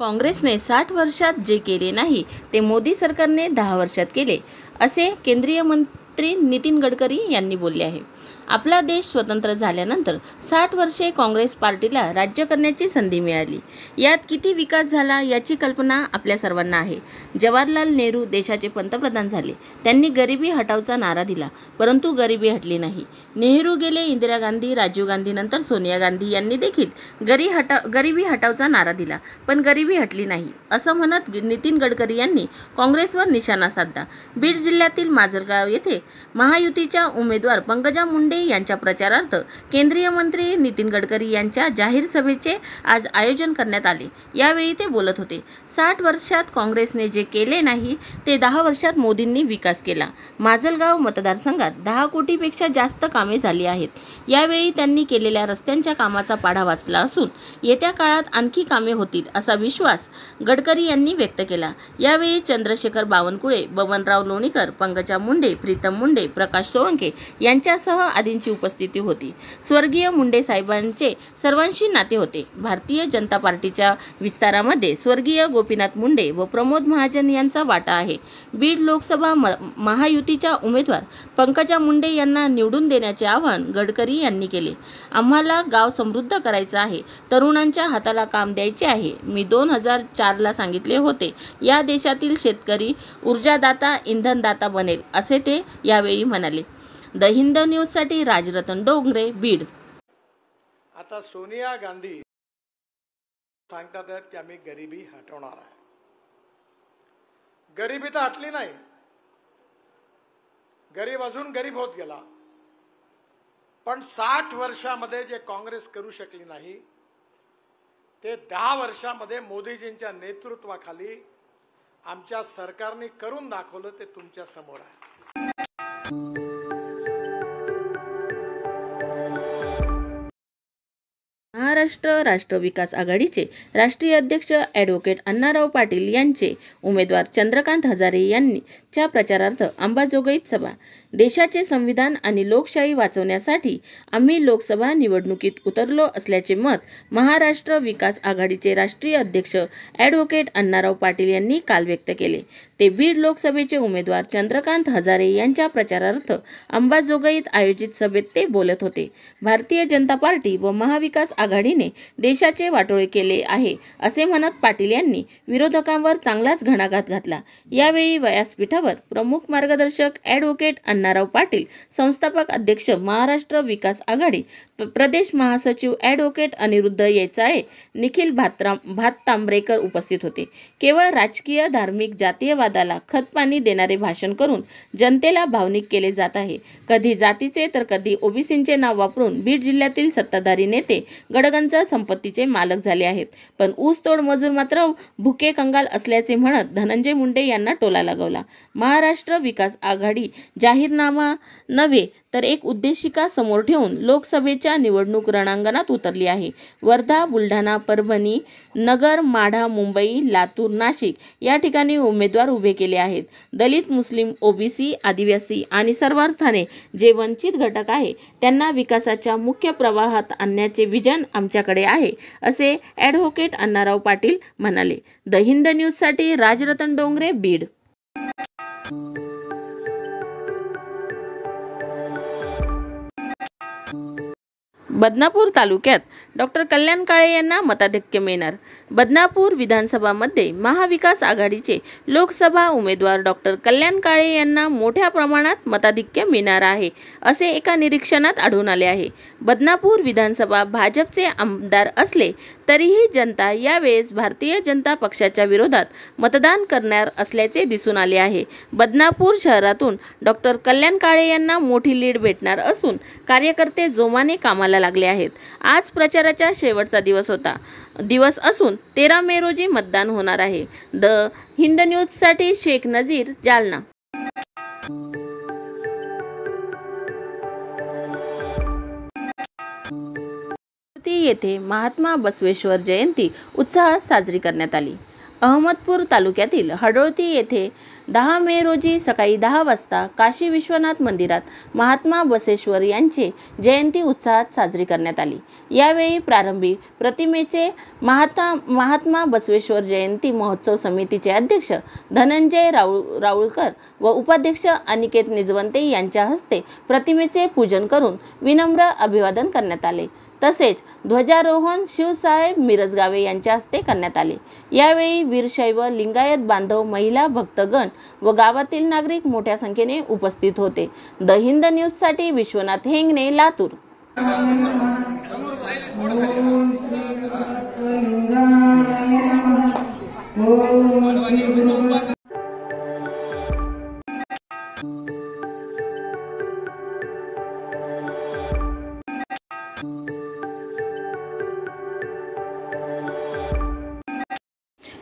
काँग्रेसने 60 वर्षात जे केले नाही ते मोदी सरकारने 10 वर्षात केले, असे केंद्रीय मंत्री नितीन गडकरी यांनी बोलले आहे. आपला देश स्वतंत्र झाल्यानंतर 60 वर्षे काँग्रेस पार्टीला राज्य करण्याची संधी मिळाली. यात किती विकास झाला याची कल्पना आपल्या सर्वांना आहे. जवाहरलाल नेहरू देशाचे पंतप्रधान झाले. त्यांनी गरिबी हटावचा नारा दिला, परंतु गरिबी हटली नाही. नेहरू गेले, इंदिरा गांधी, राजीव गांधी, नंतर सोनिया गांधी यांनी देखील गरिबी हटावचा नारा दिला, पण गरिबी हटली नाही, असं म्हणत नितीन गडकरी यांनी काँग्रेसवर निशाणा साधला. बीड जिल्ह्यातील माजलगाव येथे महायुतीच्या उमेदवार पंकजा मुंडे यांच्या प्रचारार्थ केंद्रीय मंत्री नितीन गडकरी यांच्या जाहीर सभेचे आज आयोजन करण्यात आले. यावेळी ते बोलत होते. 60 वर्षात काँग्रेसने जे केले नाही ते 10 वर्षात मोदींनी विकास केला. माजलगाव मतदारसंघात 10 कोटीपेक्षा जास्त कामे झाली आहेत. यावेळी त्यांनी केलेल्या रस्त्यांच्या कामाचा पाढा वाचला असून येत्या काळात आणखी कामे होतील असा विश्वास गडकरी यांनी व्यक्त केला. यावेळी चंद्रशेखर बावनकुळे, बबनराव लोणीकर, पंकजा मुंडे, प्रीतम मुंडे, प्रकाश सोळंके यांच्यासह आदींची उपस्थिती होती. स्वर्गीय मुंडे साहेबांचे सर्वांशी नाते होते. भारतीय जनता पार्टीच्या विस्तारामध्ये स्वर्गीय गोपीनाथ मुंडे व प्रमोद महाजन यांचा वाटा आहे. बीड लोकसभा महायुतीच्या उमेदवार पंकजा मुंडे यांना निवडून देण्याचे आवाहन गडकरी यांनी केले. आम्हाला गाव समृद्ध करायचं आहे, तरुणांच्या हाताला काम द्यायचे आहे. मी 2004ला सांगितले होते, या देशातील शेतकरी ऊर्जादाता, इंधनदाता बनेल, असे ते यावेळी म्हणाले. द हिंद न्यूजसाठी राजरतन डोंगरे, बीड. आता सोनिया गांधी सांगतात की आम्ही गरिबी हटवणार आहे. गरिबी तर हटली नाही, गरीब अजून गरीब होत गेला. पण 60 वर्षामध्ये जे काँग्रेस करू शकली नाही ते 10 वर्षामध्ये मोदीजींच्या नेतृत्वाखाली आमच्या सरकारने करून दाखवलं. ते तुमच्या समोर आहे. महाराष्ट्र राष्ट्र विकास आघाडीचे राष्ट्रीय अध्यक्ष ॲडव्होकेट अण्णाराव पाटील यांचे उमेदवार चंद्रकांत हजारे यांच्या प्रचारार्थ अंबाजोगाईत सभा. देशाचे संविधान आणि लोकशाही वाचवण्यासाठी आम्ही लोकसभा निवडणुकीत उतरलो असल्याचे मत महाराष्ट्र विकास आघाडीचे राष्ट्रीय अध्यक्ष ॲडव्होकेट अण्णाराव पाटील यांनी काल व्यक्त केले. ते बीड लोकसभेचे उमेदवार चंद्रकांत हजारे यांच्या प्रचारार्थ अंबाजोगाईत आयोजित सभेत ते बोलत होते. भारतीय जनता पार्टी व महाविकास आघाडीने देशाचे वाटोळे केले आहे, असे म्हणत पाटील यांनी विरोधकांवर चांगलाच घणाघात घातला. यावेळी व्यासपीठावर प्रमुख मार्गदर्शक ॲडव्होकेट अण्णाराव पाटील, संस्थापक अध्यक्ष महाराष्ट्र विकास आघाडी, प्रदेश महासचिव ॲडव्होकेट अनिरुद्ध येचाळे, निखिल भाततांब्रेकर उपस्थित होते. केवळ राजकीय, धार्मिक, जातीयवादाला खतपाणी देणारे भाषण करून जनतेला भावनिक केले जात आहे. कधी जातीचे तर कधी ओबीसींचे नाव वापरून बीड जिल्ह्यातील सत्ताधारी नेते गडगंज संपत्तीचे मालक झाले आहेत. पण ऊसतोड मजूर मात्र भुके कंगाल असल्याचे म्हणत धनंजय मुंडे यांना टोला लगावला. महाराष्ट्र विकास आघाडी जाहीरनामा नव्हे तर एक उद्देशिका समोर ठेवून लोकसभेच्या निवडणूक रणांगणात उतरली आहे. वर्धा, बुलढाणा, परभणी, नगर, माढा, मुंबई, लातूर, नाशिक या ठिकाणी उमेदवार उभे केले आहेत. दलित, मुस्लिम, ओबीसी, आदिवासी आणि सर्वार्थाने जे वंचित घटक आहे त्यांना विकासाच्या मुख्य प्रवाहात आणण्याचे विजन आमच्याकडे आहे, असे ॲडव्होकेट अण्णाराव पाटील म्हणाले. द हिंद न्यूजसाठी राजरतन डोंगरे, बीड. बदनापूर तालुक्यात डॉक्टर कल्याण काळे यांना मताधिक्य मिळणार. बदनापूर विधानसभा मध्ये महाविकास आघाडीचे लोकसभा उमेदवार डॉक्टर कल्याण काळे यांना मोठ्या प्रमाणात मताधिक्य मिळणार आहे, असे एका निरीक्षणात आढळून आले आहे. बदनापूर विधानसभा भाजपचे आमदार असले तरीही जनता यावेळेस भारतीय जनता पक्षाच्या विरोधात मतदान करणार असल्याचे दिसून आले आहे. बदनापूर शहरातून डॉक्टर कल्याण काळे यांना मोठी लीड भेटणार असून कार्यकर्ते जोमाने कामाला लागले आहेत. आज प्रचाराचा शेवटचा दिवस असून 13 मे रोजी मतदान होणार आहे. द हिंद न्यूजसाठी शेख नजीर, जालना. येथे महात्मा बसवेश्वर जयंती उत्साहात साजरी करण्यात आली. अहमदपूर तालुक्यातील हडोळती येथे 10 मे रोजी सकाळी 10 वाजता काशी विश्वनाथ मंदिरात महात्मा बसवेश्वर यांची जयंती उत्साहात साजरी करण्यात आली। यावेळी प्रारंभी प्रतिमेचे महात्मा बसवेश्वर जयंती महोत्सव समितीचे अध्यक्ष धनंजय राऊळकर व उपाध्यक्ष अनिकेत निजवंते यांच्या हस्ते प्रतिमेचे पूजन करून विनम्र अभिवादन करण्यात आले। तसेच ध्वजारोहण शिवसाहेब मिरजगावे यांच्या हस्ते करण्यात आले। यावेळी वीरशैव लिंगायत बांधव, महिला भक्तगण व गावातील नागरिक मोठ्या संख्येने उपस्थित होते। द हिंद न्यूज साठी विश्वनाथ हेंगणे, लातूर।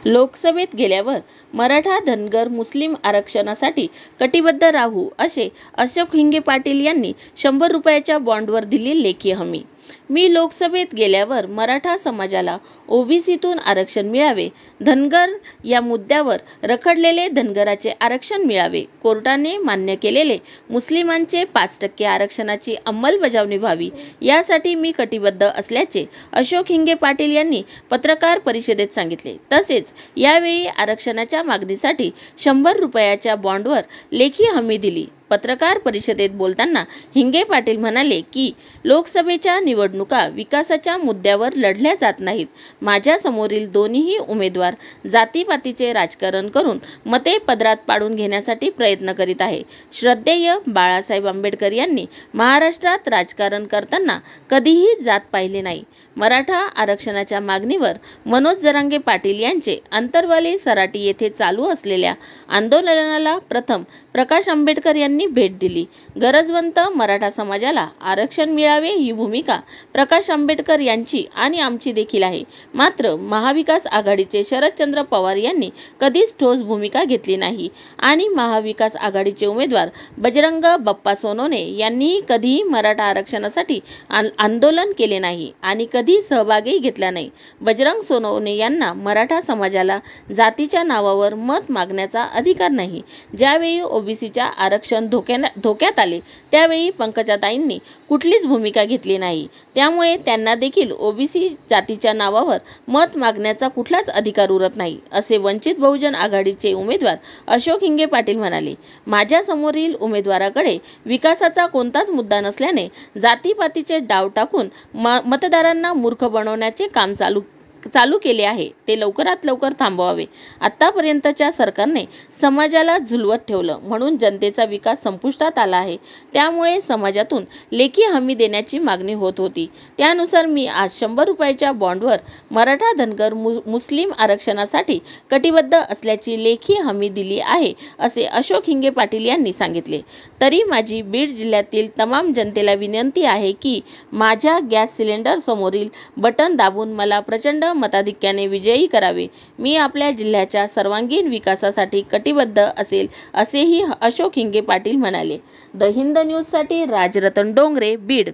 लोकसभेत गेल्यावर मराठा, धनगर, मुस्लिम आरक्षणासाठी कटिबद्ध राहू असे अशोक हिंगे पाटील यांनी 100 रुपयाच्या बॉन्डवर दिली लेखी हमी। मी लोकसभेत गेल्यावर मराठा समाजाला ओबीसीतून आरक्षण मिळावे, धनगर या मुद्द्यावर रखडलेले धनगराचे आरक्षण मिळावे, कोर्टाने मान्य केलेले मुस्लिमांचे 5% आरक्षणाची अंमलबजावणी व्हावी यासाठी मी कटिबद्ध असल्याचे अशोक हिंगे पाटील यांनी पत्रकार परिषदेत सांगितले। तसेच यावेळी आरक्षणाच्या मागणीसाठी 100 रुपयाच्या बॉन्डवर लेखी हमी दिली। पत्रकार परिषदेत बोलताना हिंगे पाटील म्हणाले की लोकसभेच्या निवडणुका विकासाच्या मुद्द्यावर लढल्या जात नाहीत। माझ्या समोरील दोन्ही उमेदवार जातीपातीचे राजकारण करून मते पदरात पाडून घेण्यासाठी प्रयत्न करीत आहे। श्रद्धेय बाळासाहेब आंबेडकर यांनी महाराष्ट्रात राजकारण करताना कधीही जात पाहिले नाही। मराठा आरक्षणाच्या मागणीवर मनोज जरांगे पाटील यांचे अंतरवाली सराटी येथे चालू असलेल्या आंदोलनाला प्रथम प्रकाश आंबेडकर यांनी भेट दिली। गरजवंत मराठा समाजाला आरक्षण मिळावे ही भूमिका प्रकाश आंबेडकर यांची आणि आमची देखील आहे। मात्र महाविकास आघाडीचे शरदचंद्र पवार यांनी कधीच ठोस भूमिका घेतली नाही आणि महाविकास आघाडीचे उमेदवार बजरंग बाप्पा सोनवणे यांनीही कधीही मराठा आरक्षणासाठी आंदोलन केले नाही आणि कधी सहभागही घेतला नाही। बजरंग सोनवणे यांना मराठा समाजाला जातीच्या नावावर मत मागण्याचा अधिकार नाही। ज्यावेळी ओबीसीच्या आरक्षण धोक्यात आले त्यावेळी पंकजाताईंनी कुठलीच भूमिका घेतली नाही, त्यामुळे त्यांना देखील ओबीसी जातीच्या नावावर मत मागण्याचा कुठलाच अधिकार उरत नाही, असे वंचित बहुजन आघाडीचे उमेदवार अशोक हिंगे पाटील म्हणाले। माझ्या समोरील उमेदवाराकडे विकासाचा कोणताच मुद्दा नसल्याने जातीपातीचे डाव टाकून मतदारांना मूर्ख बनवण्याचे काम चालू केले आहे, ते लवकरात लवकर थांबवावे। आतापर्यंतच्या सरकारने समाजाला झुलवत ठेवलं म्हणून जनतेचा विकास संपुष्टात आला आहे। त्यामुळे समाजातून लेखी हमी देण्याची मागणी होत होती। त्यानुसार मी आज 100 रुपयाच्या बॉन्डवर मराठा, धनगर, मुस्लिम आरक्षणासाठी कटिबद्ध असल्याची लेखी हमी दिली आहे, असे अशोक हिंगे पाटील यांनी सांगितले। तरी माझी बीड जिल्ह्यातील तमाम जनतेला विनंती आहे की माझ्या गॅस सिलेंडर समोरील बटन दाबून मला प्रचंड मताधिक्याने विजयी करावे। मी आपल्या जिल्ह्याच्या सर्वांगीण विकासासाठी कटिबद्ध असेल, असेही अशोक हिंगे पाटील म्हणाले। द हिंद न्यूज साठी राजरतन डोंगरे, बीड।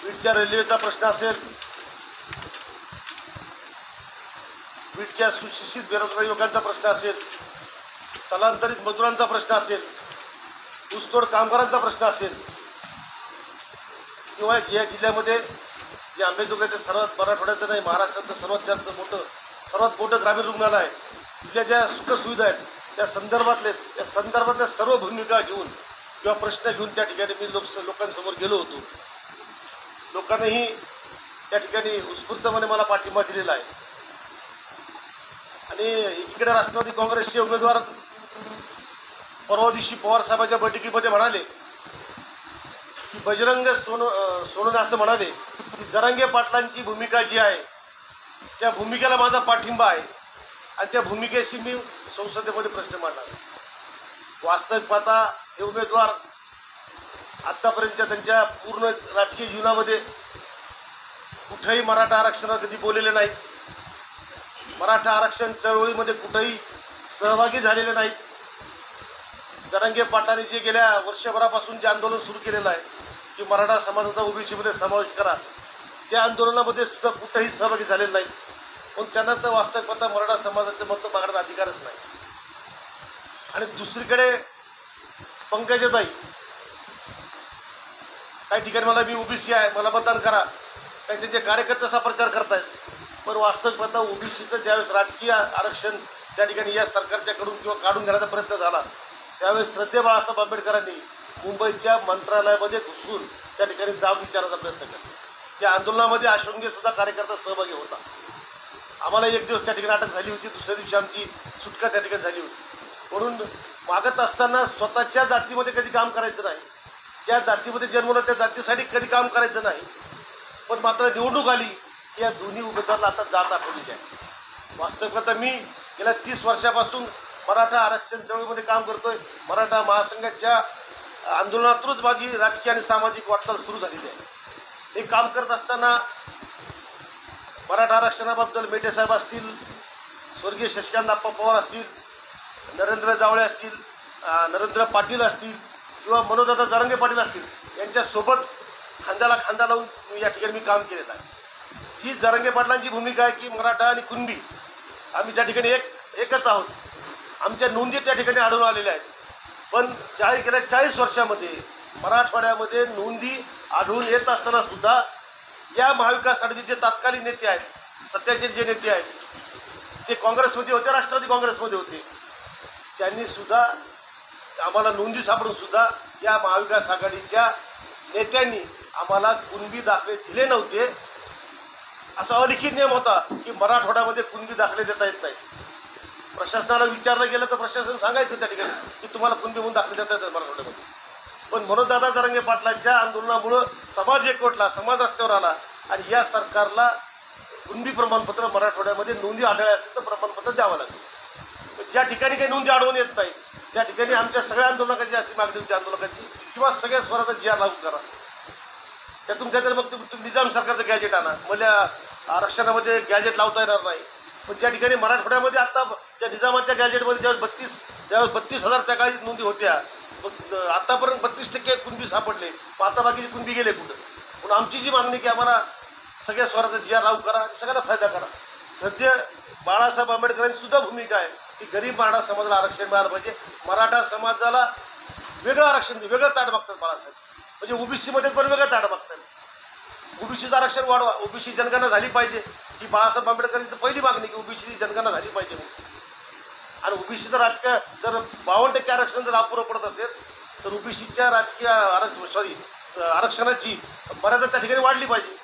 बीडच्या रेल्वेचा प्रश्न असेल, बीडच्या सुशिक्षित बेरोजगार युवकांचा प्रश्न असेल, स्थलांतरित मजुरांचा प्रश्न असेल, ऊसतोड कामगारांचा प्रश्न असेल किंवा या जिल्ह्यामध्ये जे अंबेजोगाईचं सर्वात मराठवाड्याचं नाही महाराष्ट्रातलं सर्वात मोठं ग्रामीण रुग्णालय आहे, तिथल्या ज्या सुखसुविधा आहेत त्या संदर्भातल्या सर्व भूमिका घेऊन किंवा प्रश्न घेऊन त्या ठिकाणी मी लोकांसमोर गेलो होतो। लोकांनीही त्या ठिकाणी उत्स्फूर्तपणे मला पाठिंबा दिलेला आहे आणि एकीकडे राष्ट्रवादी काँग्रेसचे उमेदवार परवा दिवशी पवार साहेबांच्या बैठकीमध्ये म्हणाले की बजरंग सोनवणे असं म्हणाले की जरांगे पाटलांची भूमिका जी आहे त्या भूमिकेला माझा पाठिंबा आहे आणि त्या भूमिकेशी मी संसदेमध्ये प्रश्न मांडणार आहे। वास्तविक पाहता हे उमेदवार आत्तापर्यंतच्या त्यांच्या पूर्ण राजकीय जीवनामध्ये कुठेही मराठा आरक्षणावर कधी बोललेले नाहीत, मराठा आरक्षण चळवळीमध्ये कुठेही सहभागी झालेले नाहीत। जरांगे पाटलांनी जे गेल्या वर्षभरापासून जे आंदोलन सुरू केलेलं आहे की मराठा समाजाचा ओबीसीमध्ये समावेश करा, त्या आंदोलनामध्ये सुद्धा कुठेही सहभागी झालेले नाहीत। पण त्यांना तर वास्तविकता मराठा समाजाचे मत मागण्याचा अधिकारच नाही. आणि दुसरीकडे पंकजाताई काही ठिकाणी मला मी ओबीसी आहे मला मतदान करा काही त्यांचे कार्यकर्ते असा प्रचार करतायत. पण वास्तविकता ओबीसीचं ज्यावेळेस राजकीय आरक्षण त्या ठिकाणी या सरकारच्याकडून किंवा काढून घेण्याचा प्रयत्न झाला त्यावेळेस श्रद्धे बाळासाहेब आंबेडकरांनी मुंबईच्या मंत्रालयामध्ये घुसून त्या ठिकाणी जाब विचारायचा प्रयत्न केला. त्या आंदोलनामध्ये आशंगे सुद्धा कार्यकर्ता सहभागी होता. आम्हाला एक दिवस त्या ठिकाणी अटक झाली होती, दुसऱ्या दिवशी आमची सुटका त्या ठिकाणी झाली होती. म्हणून मागत असताना स्वतःच्या जातीमध्ये कधी काम करायचं नाही, ज्या जातीमध्ये जन्मलं त्या जातीसाठी कधी काम करायचं नाही. पण मात्र निवडणूक आली की या दोन्ही उमेदवारांना आता जात दाखवली आहे. वास्तविकता मी गेल्या 30 वर्षापासून मराठा आरक्षण चळवळीमध्ये काम करतोय. मराठा महासंघाच्या आंदोलनातूनच माझी राजकीय आणि सामाजिक वाटचाल सुरू झालेली आहे. हे काम करत असताना मराठा आरक्षणाबद्दल मेटे साहेब असतील, स्वर्गीय शशिकांत अप्पा पवार असतील, नरेंद्र जावळे असतील, नरेंद्र पाटील असतील किंवा मनोजदादा जरांगे पाटील असतील यांच्यासोबत खांद्याला खांदा लावून या ठिकाणी मी काम केलेलं आहे. ही जरांगे पाटलांची भूमिका आहे की मराठा आणि कुणबी आम्ही त्या ठिकाणी एकच आहोत. आमच्या नोंदी त्या ठिकाणी आढळून आलेल्या आहेत. पण गेल्या 40 वर्षामध्ये मराठवाड्यामध्ये नोंदी आढळून येत असताना सुद्धा या महाविकास आघाडीचे जे तत्कालीन नेते आहेत, सध्याचे जे नेते आहेत ते काँग्रेसमध्ये होते, राष्ट्रवादी काँग्रेसमध्ये होते, त्यांनी सुद्धा आम्हाला नोंदी सापडून सुद्धा या महाविकास आघाडीच्या नेत्यांनी आम्हाला कुणबी दाखले दिले नव्हते. असा अलिखित नियम होता की मराठवाड्यामध्ये कुणबी दाखले देता येत नाहीत. प्रशासनाला विचारलं गेलं तर प्रशासन सांगायचं त्या ठिकाणी की तुम्हाला कुणबी म्हणून दाखले देता येतात मराठवाड्यामध्ये. पण मनोजदादा जरांगे पाटलांच्या आंदोलनामुळं समाज एकवटला, समाज रस्त्यावर आला आणि या सरकारला कुणबी प्रमाणपत्र मराठवाड्यामध्ये नोंदी आढळल्या असेल तर प्रमाणपत्र द्यावं लागेल. ज्या ठिकाणी काही नोंदी आढळून येत नाही त्या ठिकाणी आमच्या सगळ्या आंदोलकांची अशी मागणी होती आंदोलकांची किंवा सगळ्या स्वराचा जी आर लागू करा. त्यातून काहीतरी मग तुम्ही निजाम सरकारचं गॅजेट आणा, मला आरक्षणामध्ये गॅजेट लावता येणार नाही. पण त्या ठिकाणी मराठवाड्यामध्ये आत्ता त्या निजामाच्या गॅजेटमध्ये ज्यावेळेस 32,000 त्या काळी नोंदी होत्या, आतापर्यंत 32% कुणबी सापडले. मग आता बाकीचे कुणबी गेले कुठं? म्हणून आमची जी मागणी की आम्हाला सगळ्या स्वराचा जी आर लागू करा, सगळ्यांना फायदा करा. सध्या बाळासाहेब आंबेडकरांची सुद्धा भूमिका आहे की गरीब मराठा समाजाला आरक्षण मिळालं पाहिजे. मराठा समाजाला वेगळं आरक्षण दे, वेगळं ताट मागतात बाळासाहेब. म्हणजे ओबीसीमध्ये पण वेगळं ताट मागतात. ओबीसीचं आरक्षण वाढवा, ओबीसी जनगणना झाली पाहिजे ही बाळासाहेब आंबेडकरांची पहिली मागणी की ओबीसी जनगणना झाली पाहिजे. आणि ओबीसीचं राजकीय जर 52% आरक्षण जर अपुरं पडत असेल तर ओबीसीच्या राजकीय आरक्षणाची मर्यादा त्या ठिकाणी वाढली पाहिजे.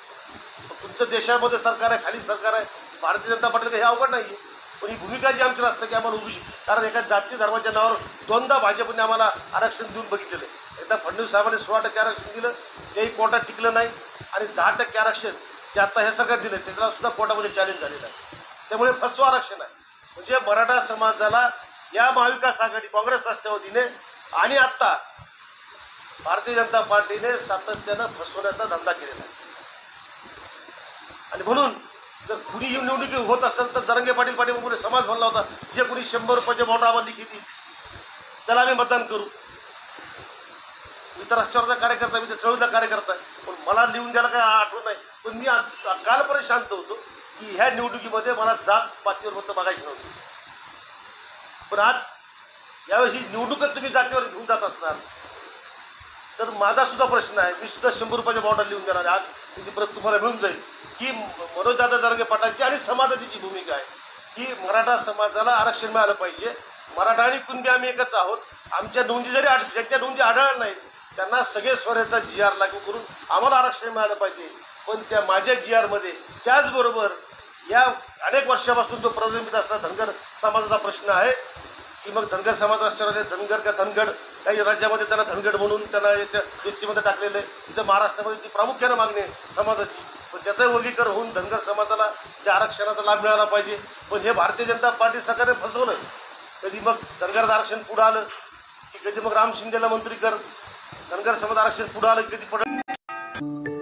तुमचं देशामध्ये सरकार आहे, खाली सरकार आहे, भारतीय जनता पार्टीला हे अवघड नाही आहे. पण ही भूमिका जी आमची असतं की आम्हाला ओबीसी, कारण एका जाती धर्माच्या नावावर दोनदा भाजपने आम्हाला आरक्षण देऊन बघितलेलं आहे. एकदा फडणवीस साहेबांनी 16% आरक्षण दिलं, तेही कोर्टात टिकलं नाही. आणि 10% आरक्षण जे आता हे सरकार दिलं त्याला सुद्धा कोर्टामध्ये चॅलेंज झालेलं आहे. त्यामुळे फसवं आरक्षण आहे. म्हणजे मराठा समाजाला या महाविकास आघाडी काँग्रेस राष्ट्रवादीने आणि आत्ता भारतीय जनता पार्टीने सातत्यानं फसवण्याचा धंदा केलेला आहे. आणि म्हणून जर कुणी निवडणुकी होत असेल तर जरांगे पाटील पाठीमागे समाज म्हणला होता जे कुणी 100 रुपयाचे बॉन्ड आम्हाला लिखिती त्याला आम्ही मतदान करू. मी तर राष्ट्रवादीचा कार्यकर्ता, मी तर चळवळीचा कार्यकर्ता आहे, पण मला लिहून द्यायला काही आठवत नाही. पण मी कालपर्यंत शांत होतो की ह्या निवडणुकीमध्ये मला जात पातीवर मतं बघायची नव्हती. पण आज यावेळी ही निवडणूकच तुम्ही जातीवर घेऊन जात असणार तर माझा सुद्धा प्रश्न आहे, मी सुद्धा 100 रुपयाच्या बॉन्ड लिहून देणार आहे. आज त्याची परत तुम्हाला मिळून जाईल की मनोजदादा जरांगे पाटलांची आणि समाजाची जी भूमिका आहे की मराठा समाजाला आरक्षण मिळालं पाहिजे. मराठा आणि कुणबी आम्ही एकच आहोत. आमच्या नोंदी जरी ज्यांच्या नोंदी आढळल्या नाहीत त्यांना सगळे स्वराचा जी आर लागू करून आम्हाला आरक्षण मिळालं पाहिजे. पण त्या माझ्या जी आरमध्ये त्याचबरोबर या अनेक वर्षापासून जो प्रलंबित असणारा धनगर समाजाचा प्रश्न आहे की मग धनगर समाज राष्ट्रामध्ये धनगर का धनगड, काही राज्यामध्ये त्यांना धनगड म्हणून त्यांना एसटीमध्ये टाकलेलं आहे. इथं महाराष्ट्रामध्ये ती प्रामुख्यानं मागणी आहे समाजाची. पण त्याचं वर्गीकरण होऊन धनगर समाजाला त्या आरक्षणाचा लाभ मिळाला पाहिजे. पण हे भारतीय जनता पार्टी सरकारने फसवलं. कधी मग धनगराचं आरक्षण पुढं आलं की कधी मग राम शिंदेला मंत्री कर, धनगर समाज आरक्षण पुढं आलं की कधी पडलं.